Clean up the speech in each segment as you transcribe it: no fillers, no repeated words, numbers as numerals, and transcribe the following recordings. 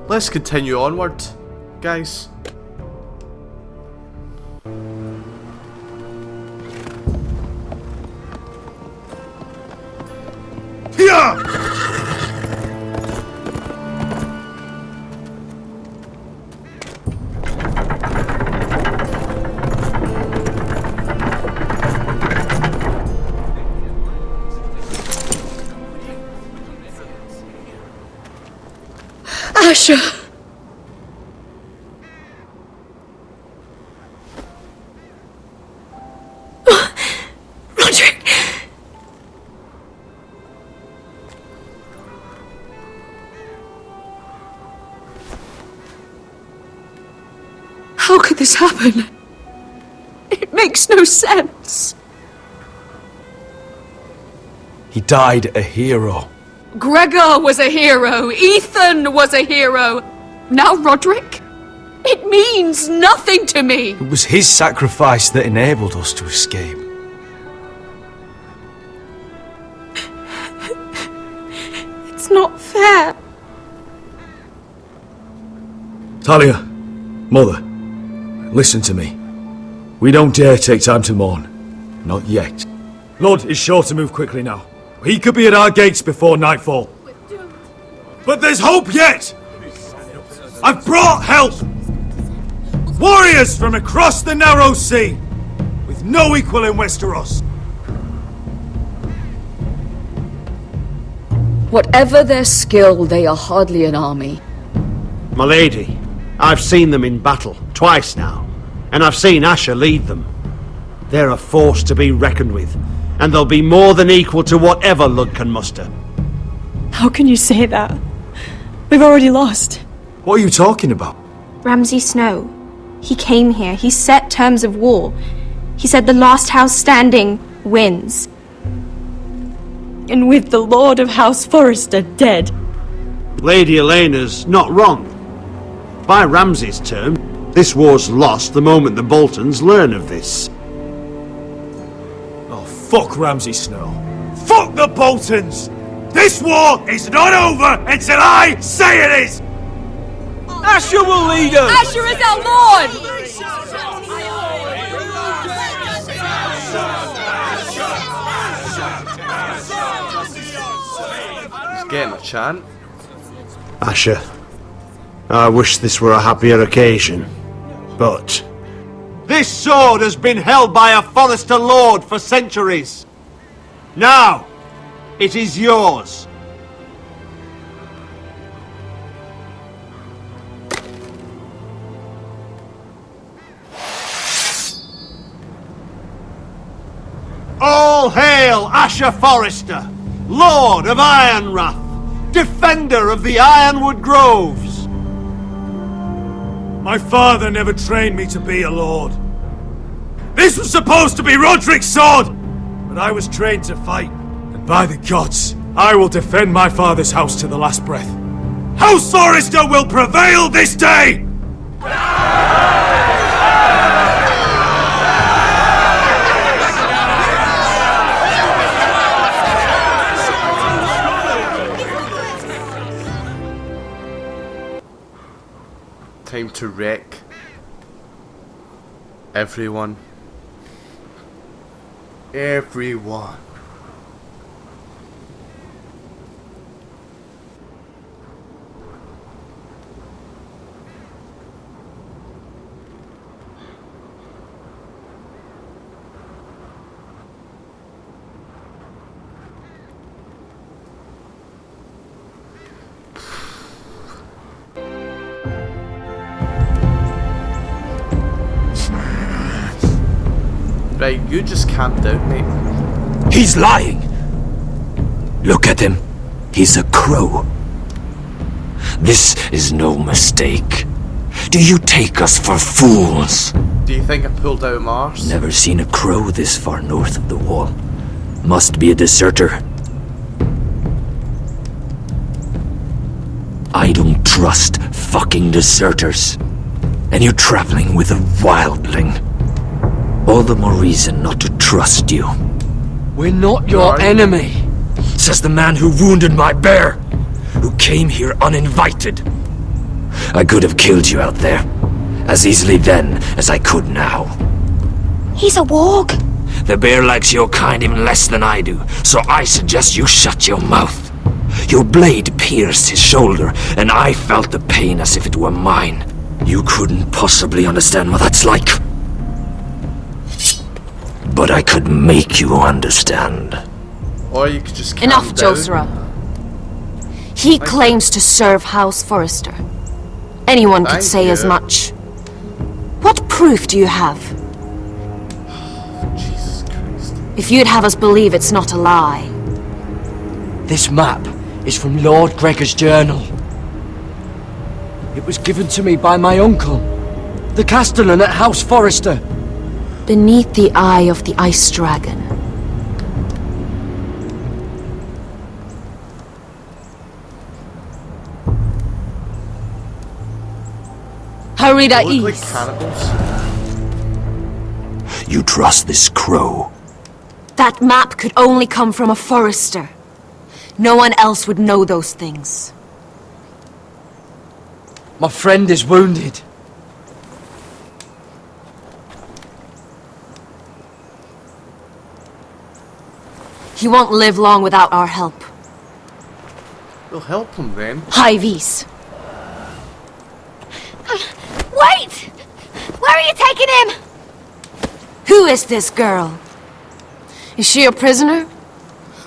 let's continue onward, guys. Asher! Roderick! How could this happen? It makes no sense. He died a hero. Gregor was a hero. Ethan was a hero. Now Roderick? It means nothing to me. It was his sacrifice that enabled us to escape. It's not fair. Talia, Mother, listen to me. We don't dare take time to mourn. Not yet. Lord is sure to move quickly now. He could be at our gates before nightfall. But there's hope yet! I've brought help! Warriors from across the narrow sea, with no equal in Westeros. Whatever their skill, they are hardly an army. My lady, I've seen them in battle, twice now, and I've seen Asher lead them. They're a force to be reckoned with, and they'll be more than equal to whatever Lud can muster. How can you say that? We've already lost. What are you talking about? Ramsay Snow. He came here, he set terms of war. He said the last house standing wins. And with the Lord of House Forrester dead. Lady Elena's not wrong. By Ramsay's term, this war's lost the moment the Boltons learn of this. Fuck Ramsay Snow. Fuck the Boltons! This war is not over until I say it is! Asher will lead us! Asher is our lord! He's getting a chant. Asher, I wish this were a happier occasion, but this sword has been held by a Forrester Lord for centuries. Now, it is yours. All hail Asher Forrester, Lord of Ironrath, defender of the Ironwood Groves. My father never trained me to be a lord. This was supposed to be Roderick's sword, but I was trained to fight. And by the gods, I will defend my father's house to the last breath. House Forrester will prevail this day! Time to wreck everyone. Everyone. Right, you just camped out, mate. He's lying! Look at him. He's a crow. This is no mistake. Do you take us for fools? Do you think I pulled out Mars? Never seen a crow this far north of the wall. Must be a deserter. I don't trust fucking deserters. And you're traveling with a wildling. All the more reason not to trust you. We're not your enemy, says the man who wounded my bear, who came here uninvited. I could have killed you out there. As easily then as I could now. He's a warg. The bear likes your kind even less than I do, so I suggest you shut your mouth. Your blade pierced his shoulder, and I felt the pain as if it were mine. You couldn't possibly understand what that's like. But I could make you understand. Or you could just calm Enough, down. Josra. He claims to serve House Forrester. Anyone could Thank say as you. much. What proof do you have? Jesus Christ. If you'd have us believe it's not a lie. This map is from Lord Gregor's journal. It was given to me by my uncle, the Castellan at House Forrester. Beneath the eye of the Ice Dragon. Harida They look like East. cannibals. You trust this crow? That map could only come from a Forrester. No one else would know those things. My friend is wounded. He won't live long without our help. We'll help him then. Hyves. Wait! Where are you taking him? Who is this girl? Is she a prisoner?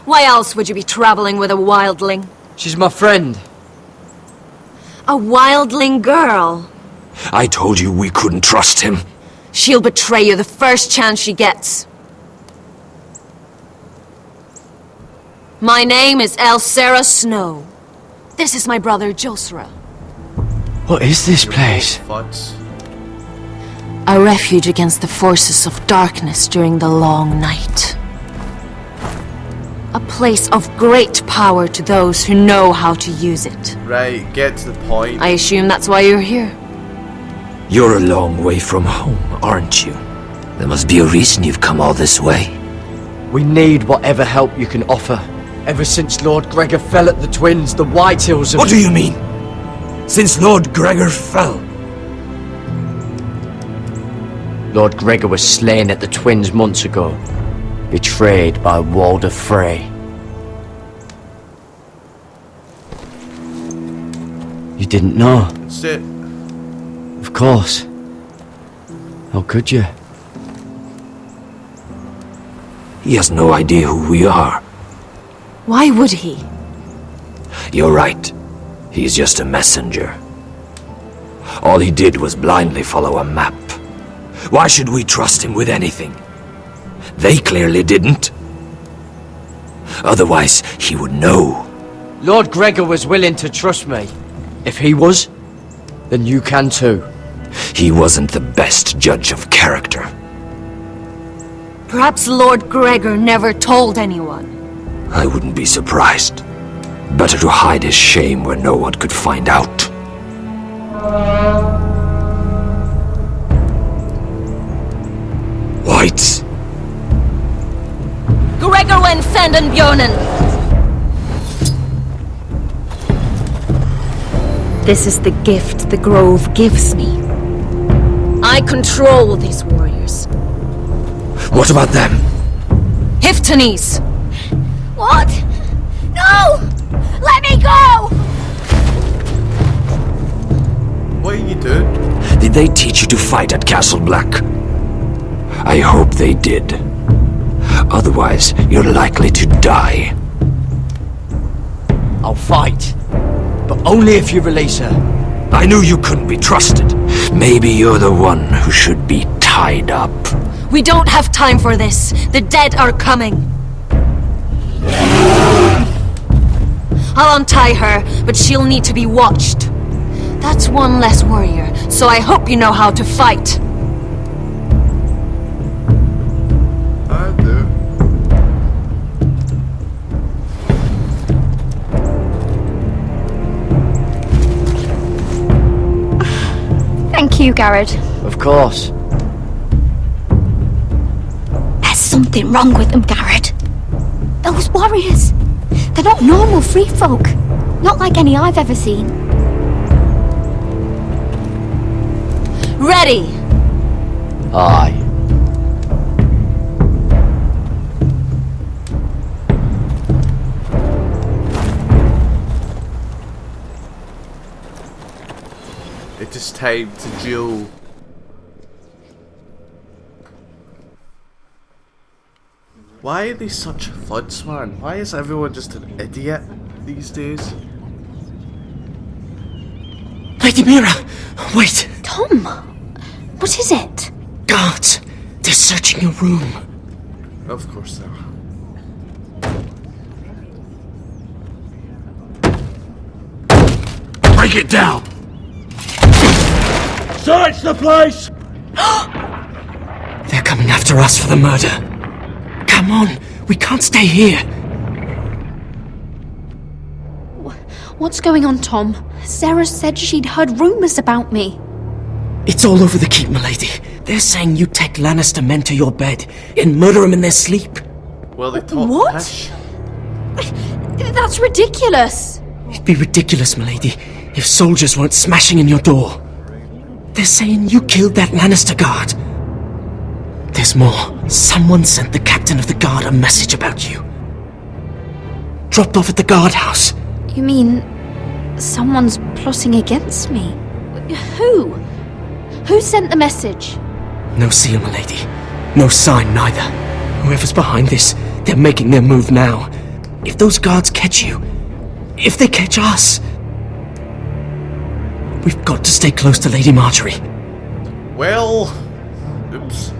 Why else would you be traveling with a wildling? She's my friend. A wildling girl? I told you we couldn't trust him. She'll betray you the first chance she gets. My name is Elsera Snow. This is my brother Josra. What is this place? Fucks. A refuge against the forces of darkness during the long night. A place of great power to those who know how to use it. Right, get to the point. I assume that's why you're here. You're a long way from home, aren't you? There must be a reason you've come all this way. We need whatever help you can offer. Ever since Lord Gregor fell at the Twins, the Whitehills have... What do you mean? Since Lord Gregor fell? Lord Gregor was slain at the Twins months ago. Betrayed by Walder Frey. You didn't know? That's it. Of course. How could you? He has no idea who we are. Why would he? You're right. He's just a messenger. All he did was blindly follow a map. Why should we trust him with anything? They clearly didn't. Otherwise, he would know. Lord Gregor was willing to trust me. If he was, then you can too. He wasn't the best judge of character. Perhaps Lord Gregor never told anyone. I wouldn't be surprised. Better to hide his shame where no one could find out. Whites. Gregor wen senden Björnen! This is the gift the Grove gives me. I control these warriors. What about them? Hiftanes! What? No! Let me go! What are you doing? Did they teach you to fight at Castle Black? I hope they did. Otherwise, you're likely to die. I'll fight. But only if you release her. I knew you couldn't be trusted. Maybe you're the one who should be tied up. We don't have time for this. The dead are coming. I'll untie her, but she'll need to be watched. That's one less warrior, so I hope you know how to fight. I do. Thank you, Gared. Of course. There's something wrong with them, Gared. Those warriors. They're not normal free folk. Not like any I've ever seen. Ready! Aye. It is time to duel. Why are they such thuds, man? Why is everyone just an idiot these days? Lady Mira! Wait! Tom! What is it? Guards! They're searching your room. Of course they are. Break it down! Search the place! They're coming after us for the murder. Come on, we can't stay here. What's going on, Tom? Sarah said she'd heard rumors about me. It's all over the keep, milady. They're saying you take Lannister men to your bed and murder them in their sleep. Well, they talk What? pish. That's ridiculous. It'd be ridiculous, milady, if soldiers weren't smashing in your door. They're saying you killed that Lannister guard. There's more. Someone sent the captain of the guard a message about you. Dropped off at the guardhouse. You mean someone's plotting against me? Who? Who sent the message? No seal, milady. No sign, neither. Whoever's behind this, they're making their move now. If those guards catch you, if they catch us, we've got to stay close to Lady Marjorie. Well, oops.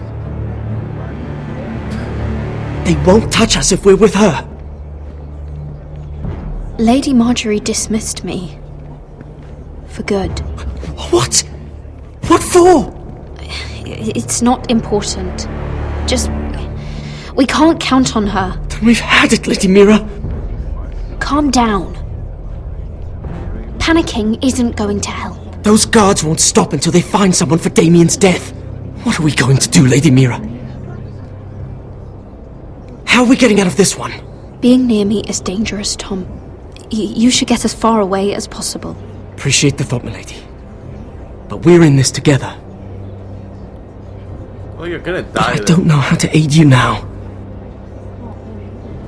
They won't touch us if we're with her. Lady Marjorie dismissed me. For good. What? What for? It's not important. Just... we can't count on her. Then we've had it, Lady Mira. Calm down. Panicking isn't going to help. Those guards won't stop until they find someone for Damien's death. What are we going to do, Lady Mira? How are we getting out of this one? Being near me is dangerous, Tom. You should get as far away as possible. Appreciate the thought, milady. But we're in this together. Well, you're gonna die. I don't know how to aid you now.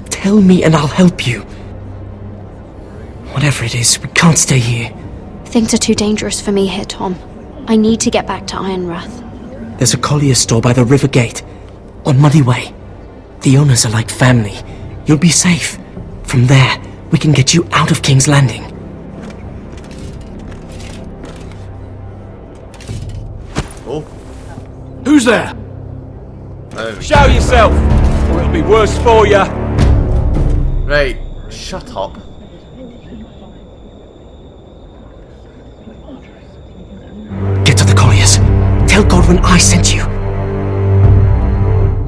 Tell me and I'll help you. Whatever it is, we can't stay here. Things are too dangerous for me here, Tom. I need to get back to Ironrath. There's a collier store by the river gate, on Muddy Way. The owners are like family. You'll be safe. From there, we can get you out of King's Landing. Oh. Who's there? Show yourself, or it'll be worse for you. Right, shut up. Get to the colliers. Tell Godwin I sent you.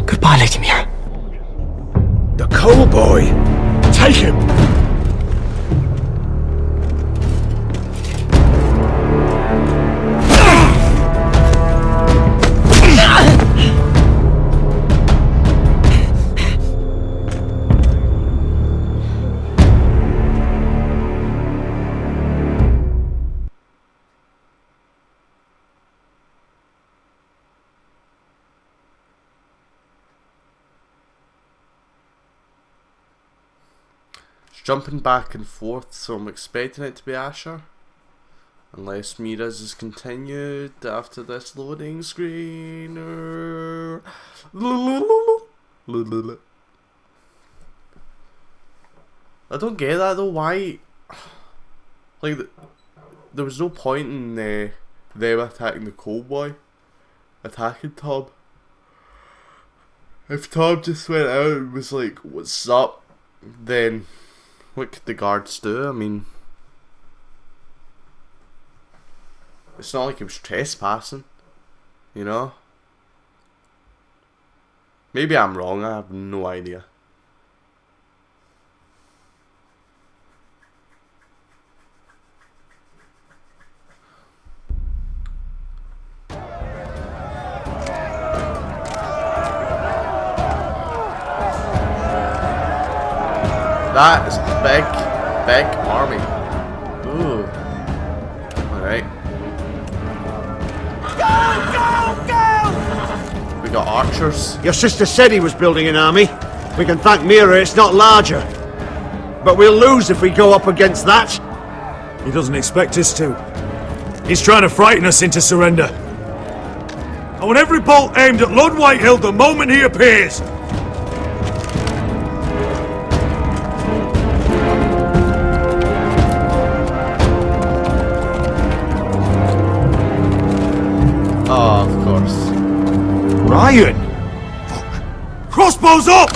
Goodbye, Lady Mira. The coal boy! Take him! Jumping back and forth, so I'm expecting it to be Asher. Unless Mira's is continued after this loading screen. I don't get that though, why? Like, there was no point in them attacking the coal boy, attacking Tom. If Tom just went out and was like, what's up, then what could the guards do? I mean, it's not like he was trespassing, you know? Maybe I'm wrong, I have no idea. That is a big, big army. Ooh. Alright. We got archers. Your sister said he was building an army. We can thank Mira it's not larger. But we'll lose if we go up against that. He doesn't expect us to. He's trying to frighten us into surrender. I want every bolt aimed at Lord Whitehill the moment he appears. Oh, of course. Ryan! Fuck. Crossbows up!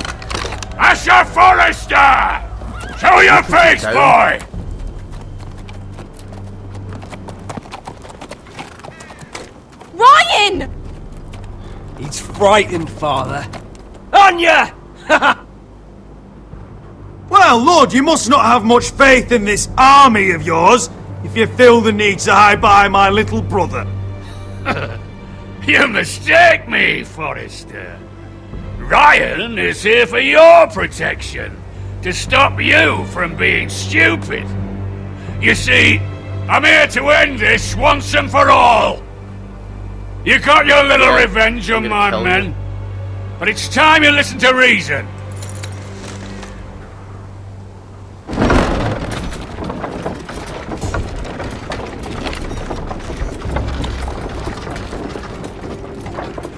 Asher Forrester! Show your face, boy! Ryan! He's frightened, father. On ya! Well, Lord, you must not have much faith in this army of yours, if you feel the need to hide behind my little brother. You mistake me, Forrester. Ryan is here for your protection, to stop you from being stupid. You see, I'm here to end this once and for all. You got your little revenge on my men, but it's time you listen to reason.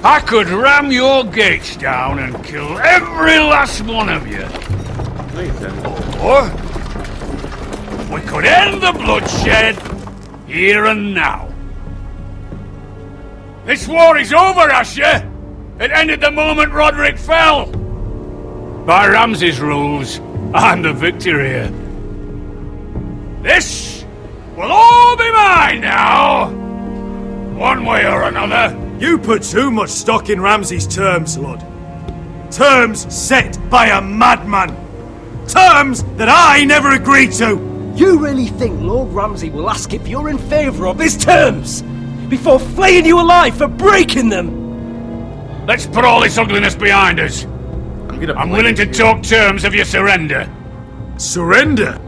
I could ram your gates down and kill every last one of you. Or we could end the bloodshed here and now. This war is over, Asher. It ended the moment Roderick fell. By Ramsay's rules, I'm the victor here. This will all be mine now, one way or another. You put too much stock in Ramsay's terms, Lord. Terms set by a madman. Terms that I never agreed to. You really think Lord Ramsay will ask if you're in favour of his terms before flaying you alive for breaking them? Let's put all this ugliness behind us. I'm willing to talk terms of your surrender. Surrender?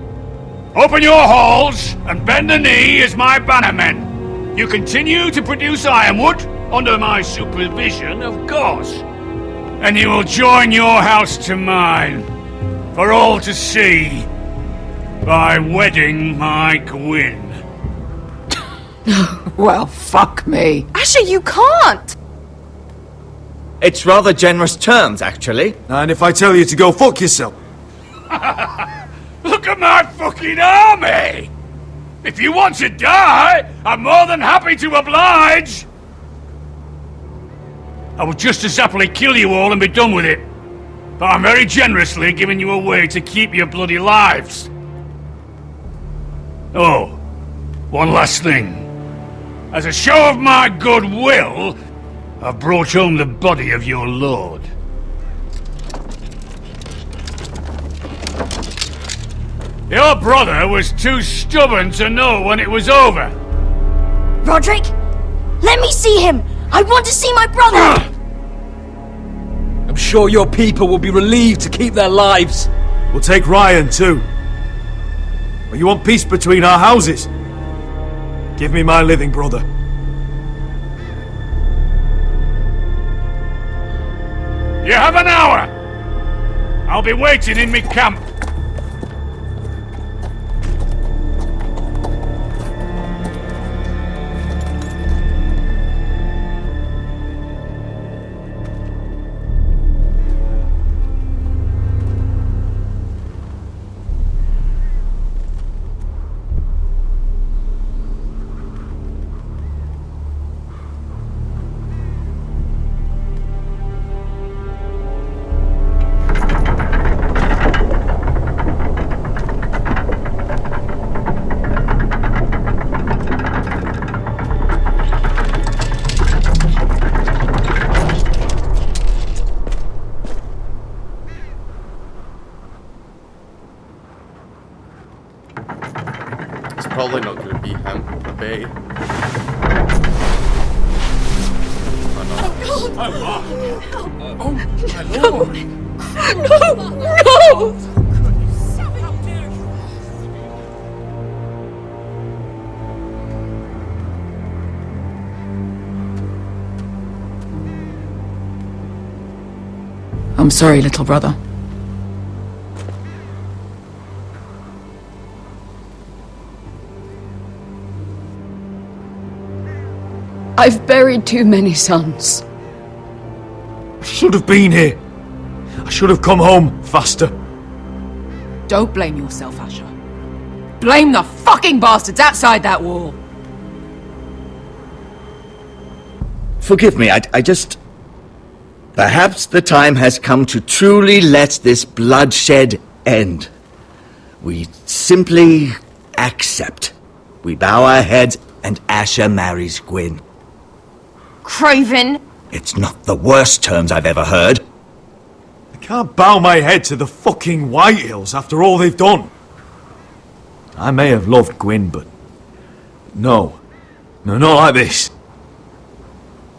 Open your halls and bend the knee as my bannermen. You continue to produce ironwood under my supervision, of course. And you will join your house to mine, for all to see, by wedding my Gwyn. Well, fuck me. Asher, you can't! It's rather generous terms, actually. And if I tell you to go fuck yourself? Look at my fucking army! If you want to die, I'm more than happy to oblige! I would just as happily kill you all and be done with it. But I'm very generously giving you a way to keep your bloody lives. Oh, one last thing. As a show of my goodwill, I've brought home the body of your lord. Your brother was too stubborn to know when it was over. Roderick, let me see him! I want to see my brother! I'm sure your people will be relieved to keep their lives. We'll take Ryan too. But you want peace between our houses? Give me my living brother. You have an hour! I'll be waiting in me camp. Probably not going to be him, I bet. Oh no. Oh, my lord! No! I'm sorry, little brother. I've buried too many sons. I should have been here. I should have come home faster. Don't blame yourself, Asher. Blame the fucking bastards outside that wall. Forgive me, I just... Perhaps the time has come to truly let this bloodshed end. We simply accept. We bow our heads and Asher marries Gwyn. Craven! It's not the worst terms I've ever heard. I can't bow my head to the fucking Whitehills after all they've done. I may have loved Gwyn, but... No, not like this.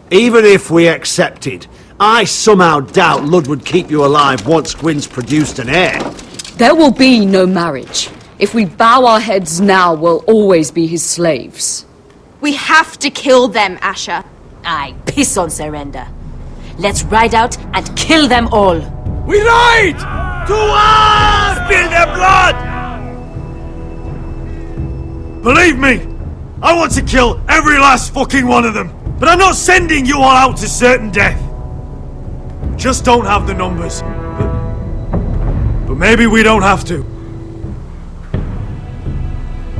Even if we accepted, I somehow doubt Lud would keep you alive once Gwyn's produced an heir. There will be no marriage. If we bow our heads now, we'll always be his slaves. We have to kill them, Asher. I piss on surrender. Let's ride out and kill them all. We ride! To war! Spill their blood! Believe me, I want to kill every last fucking one of them. But I'm not sending you all out to certain death. Just don't have the numbers. But maybe we don't have to.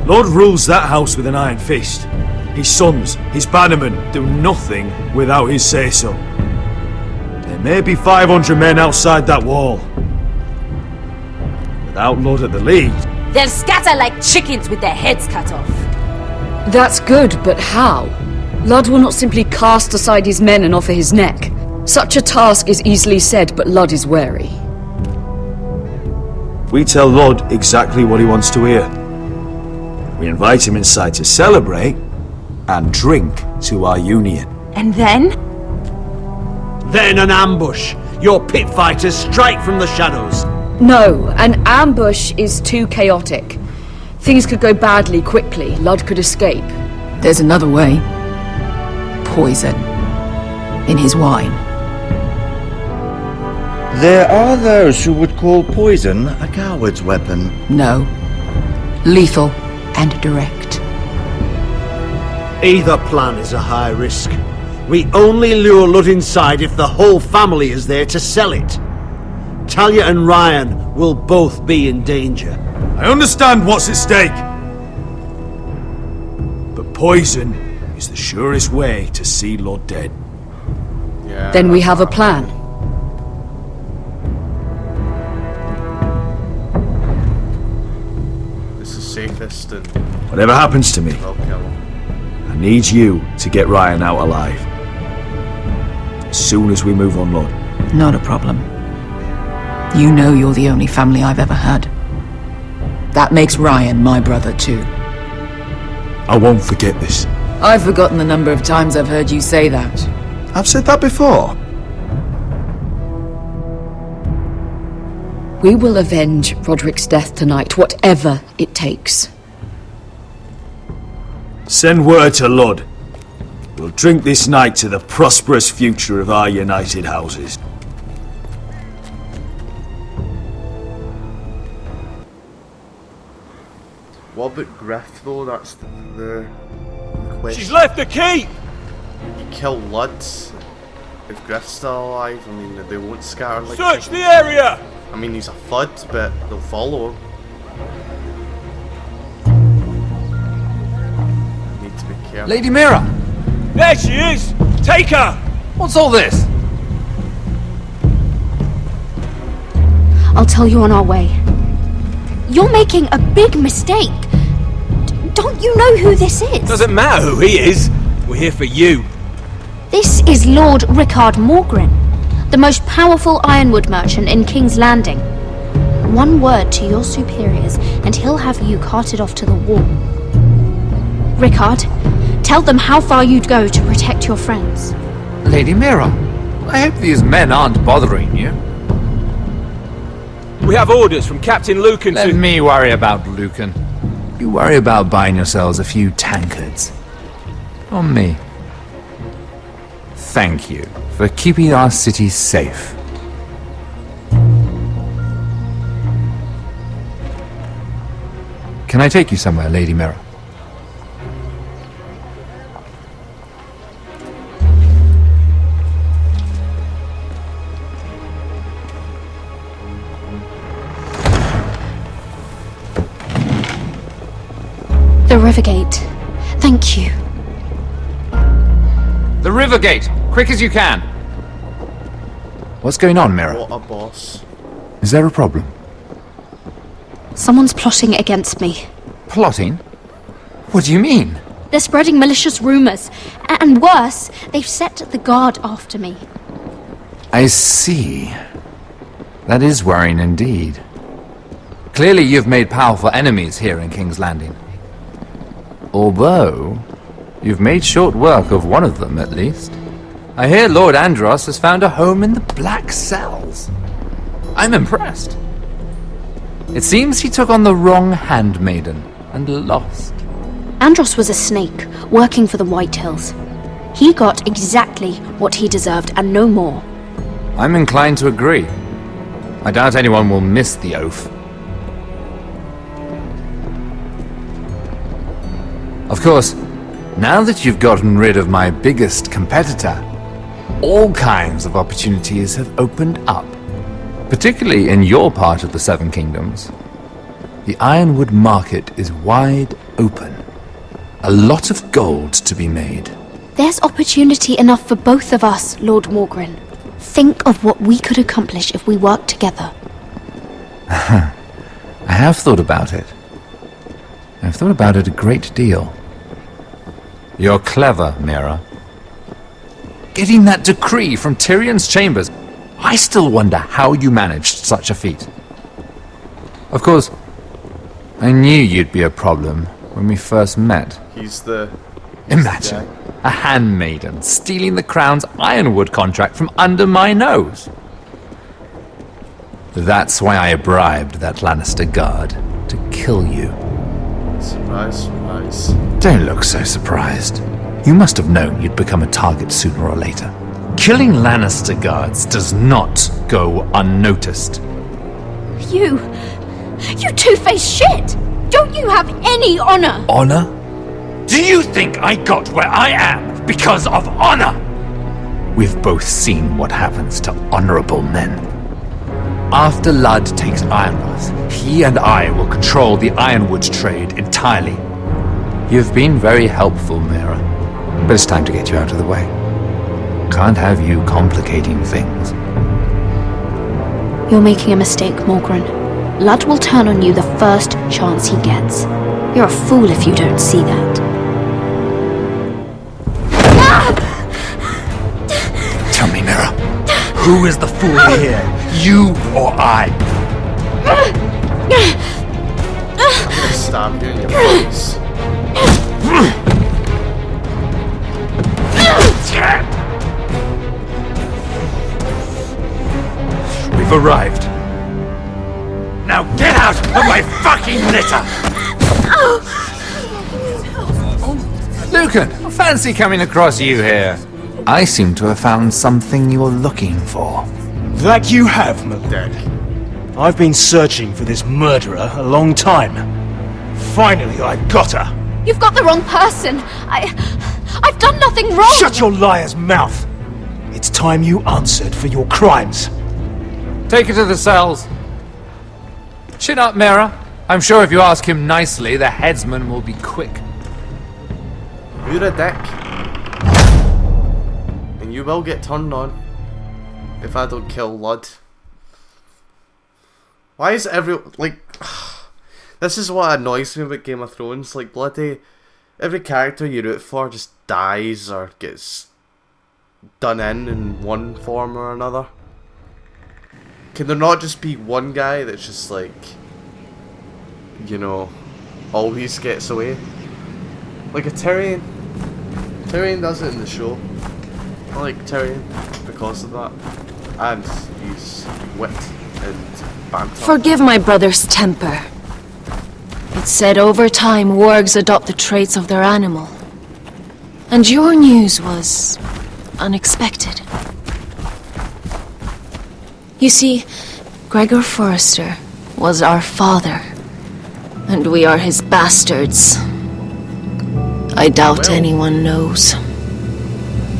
Lord rules that house with an iron fist. His sons, his bannermen, do nothing without his say-so. There may be 500 men outside that wall. Without Lord at the lead... They'll scatter like chickens with their heads cut off. That's good, but how? Lud will not simply cast aside his men and offer his neck. Such a task is easily said, but Lud is wary. We tell Lud exactly what he wants to hear. We invite him inside to celebrate and drink to our union. And then? Then an ambush. Your pit fighters strike from the shadows. No, an ambush is too chaotic. Things could go badly quickly. Lud could escape. There's another way. Poison. In his wine. There are those who would call poison a coward's weapon. No. Lethal and direct. Either plan is a high risk. We only lure Lud inside if the whole family is there to sell it. Talia and Ryan will both be in danger. I understand what's at stake. But poison is the surest way to see Lud dead. Yeah. Then we have a plan. This is safest and... Whatever happens to me, I'll kill him. I need you to get Ryan out alive. As soon as we move on Lud. Not a problem. You know you're the only family I've ever had. That makes Ryan my brother too. I won't forget this. I've forgotten the number of times I've heard you say that. I've said that before. We will avenge Roderick's death tonight, whatever it takes. Send word to Lud. We'll drink this night to the prosperous future of our united houses. What about Griff though? That's the question. She's left the keep! You kill Lud. If Griff's still alive, I mean, they won't scatter like... Search the area! I mean, he's a thud, but they'll follow him. Need to be careful. Lady Mira! There she is! Take her! What's all this? I'll tell you on our way. You're making a big mistake. Don't you know who this is? Doesn't matter who he is. We're here for you. This is Lord Rickard Morgren, the most powerful ironwood merchant in King's Landing. One word to your superiors, and he'll have you carted off to the wall. Rickard, tell them how far you'd go to protect your friends. Lady Mira, I hope these men aren't bothering you. We have orders from Captain Lucan Let to... me worry about Lucan. You worry about buying yourselves a few tankards. On me. Thank you for keeping our city safe. Can I take you somewhere, Lady Mira? The Rivergate. Thank you. The Rivergate! Quick as you can! What's going on, Mira? What a boss. Is there a problem? Someone's plotting against me. Plotting? What do you mean? They're spreading malicious rumors. And worse, they've set the guard after me. I see. That is worrying indeed. Clearly you've made powerful enemies here in King's Landing. Although, you've made short work of one of them, at least. I hear Lord Andros has found a home in the Black Cells. I'm impressed. It seems he took on the wrong handmaiden and lost. Andros was a snake, working for the White Hills. He got exactly what he deserved, and no more. I'm inclined to agree. I doubt anyone will miss the oath. Of course, now that you've gotten rid of my biggest competitor, all kinds of opportunities have opened up. Particularly in your part of the Seven Kingdoms. The Ironwood market is wide open. A lot of gold to be made. There's opportunity enough for both of us, Lord Morgren. Think of what we could accomplish if we worked together. I have thought about it. I've thought about it a great deal. You're clever, Mira. Getting that decree from Tyrion's chambers, I still wonder how you managed such a feat. Of course, I knew you'd be a problem when we first met. Imagine a handmaiden stealing the Crown's Ironwood contract from under my nose. That's why I bribed that Lannister guard to kill you. Surprise, surprise. Don't look so surprised. You must have known you'd become a target sooner or later. Killing Lannister guards does not go unnoticed. You two-faced shit! Don't you have any honor? Honor? Do you think I got where I am because of honor? We've both seen what happens to honorable men. After Ludd takes Ironworth, he and I will control the Ironwood trade entirely. You've been very helpful, Mira, but it's time to get you out of the way. Can't have you complicating things. You're making a mistake, Morgren. Ludd will turn on you the first chance he gets. You're a fool if you don't see that. Tell me, Mira, who is the fool here? You or I? I'm gonna stab you in your face. We've arrived. Now get out of my fucking litter! Lucan, fancy coming across you here. I seem to have found something you're looking for. That you have, Malone. I've been searching for this murderer a long time. Finally, I got her. You've got the wrong person. I've done nothing wrong. Shut your liar's mouth. It's time you answered for your crimes. Take her to the cells. Chin up, Mira. I'm sure if you ask him nicely, the headsman will be quick. You're a dick. And you will get turned on if I don't kill Ludd. Why is this is what annoys me about Game of Thrones, like bloody every character you root for just dies or gets done in one form or another. Can there not just be one guy that's just like, you know, always gets away? Like a Tyrion. Tyrion does it in the show. I like Tyrion because of that. And he's wit and banter. Forgive my brother's temper. It's said over time wargs adopt the traits of their animal. And your news was unexpected. You see, Gregor Forrester was our father. And we are his bastards. I doubt anyone knows.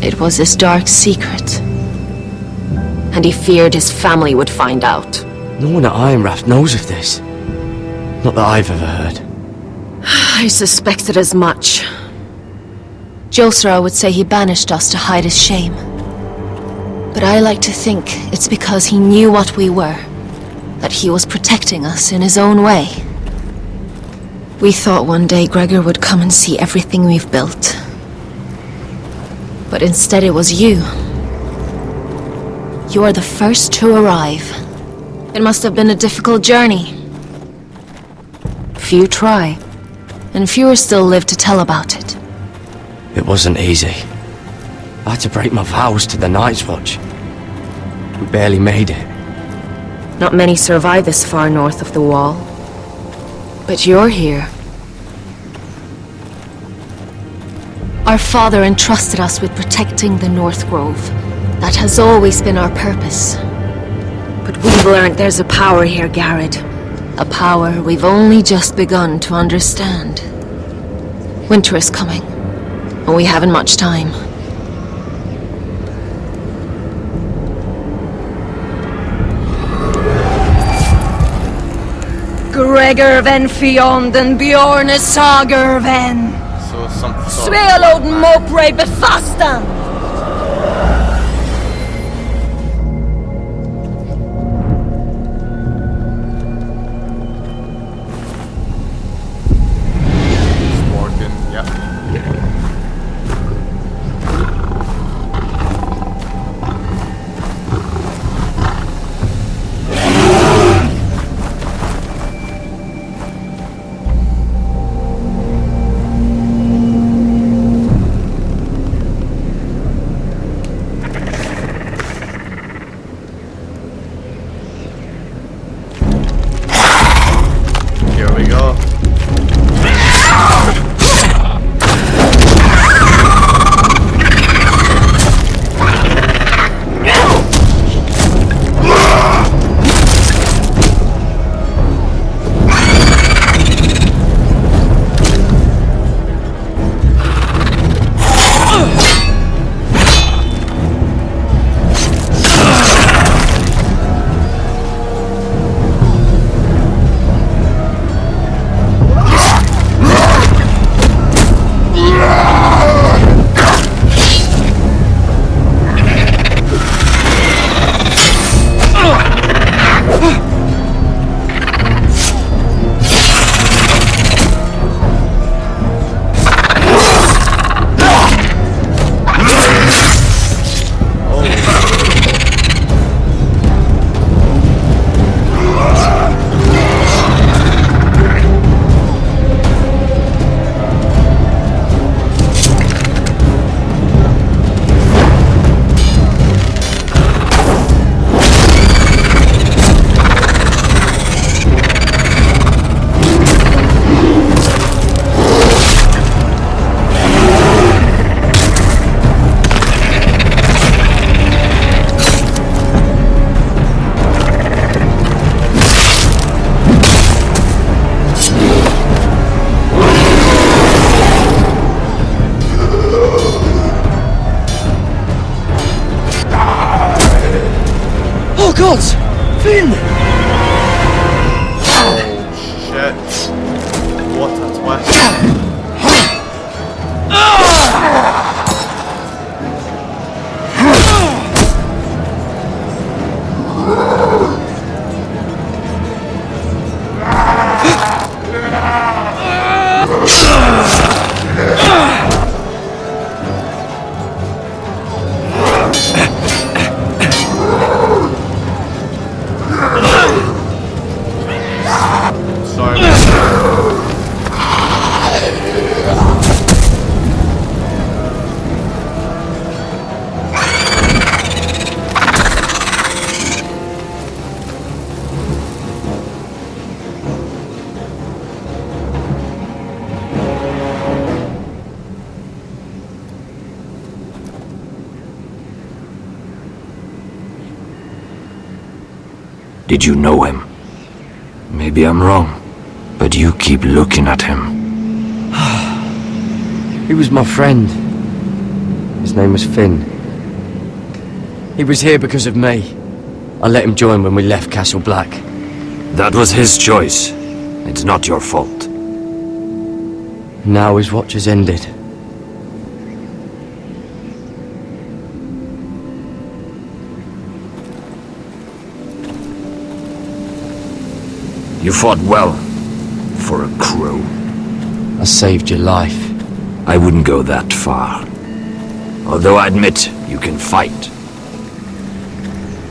It was his dark secret. And he feared his family would find out. No one at Ironraft knows of this. Not that I've ever heard. I suspected as much. Josra would say he banished us to hide his shame. But I like to think it's because he knew what we were. That he was protecting us in his own way. We thought one day Gregor would come and see everything we've built. But instead it was you. You are the first to arrive. It must have been a difficult journey. Few try, and fewer still live to tell about it. It wasn't easy. I had to break my vows to the Night's Watch. We barely made it. Not many survive this far north of the Wall. But you're here. Our father entrusted us with protecting the North Grove. That has always been our purpose. But we've learned there's a power here, Gared. A power we've only just begun to understand. Winter is coming, and we haven't much time. Gregor ven Fiondan Bjorne Sager ven. So some sort of Svealod Mopre Befastan! Morgan, yeah. Here we go. Oh gods! Finn! Oh shit. What a twist. Sorry. Did you know him? Maybe I'm wrong, But you keep looking at him. He was my friend. His name was Finn. He was here because of me. I let him join when we left Castle Black. That was his choice. It's not your fault. Now his watch has ended. You fought well. For a crow. I saved your life. I wouldn't go that far. Although I admit, you can fight.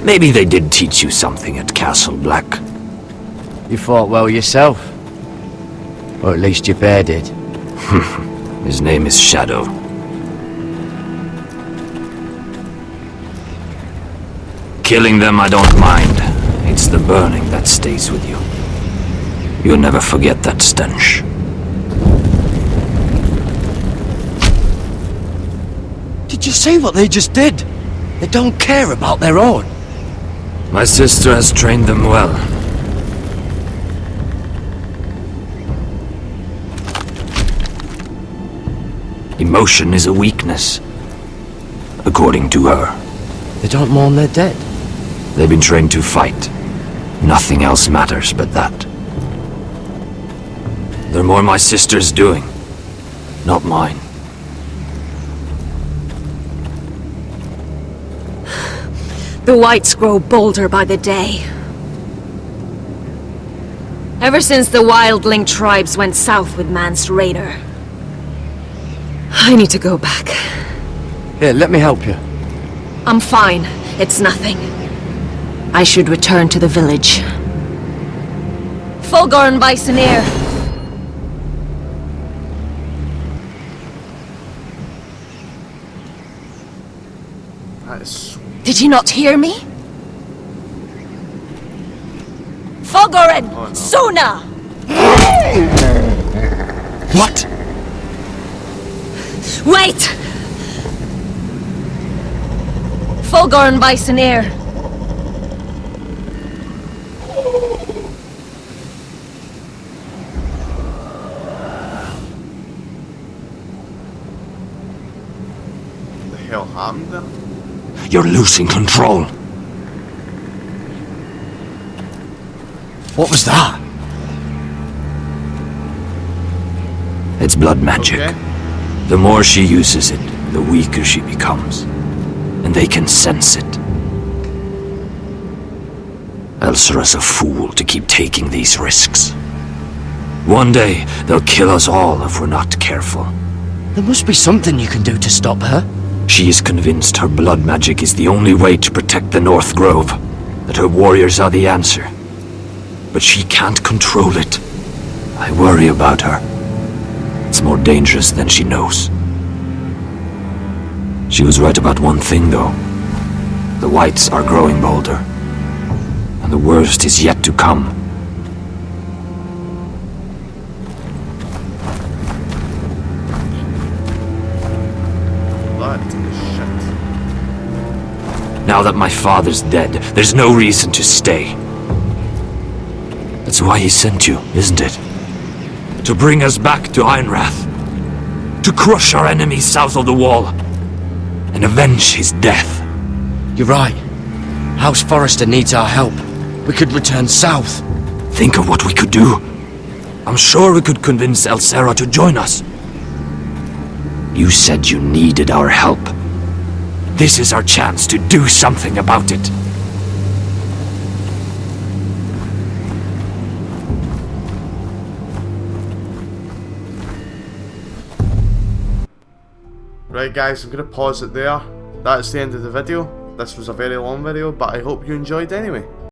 Maybe they did teach you something at Castle Black. You fought well yourself. Or at least your bear did. His name is Shadow. Killing them I don't mind. It's the burning that stays with you. You'll never forget that stench. Did you see what they just did? They don't care about their own. My sister has trained them well. Emotion is a weakness, according to her. They don't mourn their dead. They've been trained to fight. Nothing else matters but that. They're more my sister's doing, not mine. The whites grow bolder by the day. Ever since the wildling tribes went south with Mance Raider. I need to go back. Here, let me help you. I'm fine. It's nothing. I should return to the village. Fulgor and Viceneer. That is... Did you not hear me? Fulgor and Suna! What? Wait! Fulgor and Viceneer. What the hell happened there? You're losing control. What was that? It's blood magic. Okay. The more she uses it, the weaker she becomes. And they can sense it. Elsera's a fool to keep taking these risks. One day, they'll kill us all if we're not careful. There must be something you can do to stop her. She is convinced her blood magic is the only way to protect the North Grove, that her warriors are the answer. But she can't control it. I worry about her. It's more dangerous than she knows. She was right about one thing, though. The whites are growing bolder. And the worst is yet to come. Blood shit. Now that my father's dead, there's no reason to stay. That's why he sent you, isn't it? To bring us back to Ironrath. To crush our enemies south of the wall. And avenge his death. You're right. House Forrester needs our help. We could return south. Think of what we could do. I'm sure we could convince Elsera to join us. You said you needed our help. This is our chance to do something about it. Right guys, I'm going to pause it there. That's the end of the video. This was a very long video, but I hope you enjoyed anyway.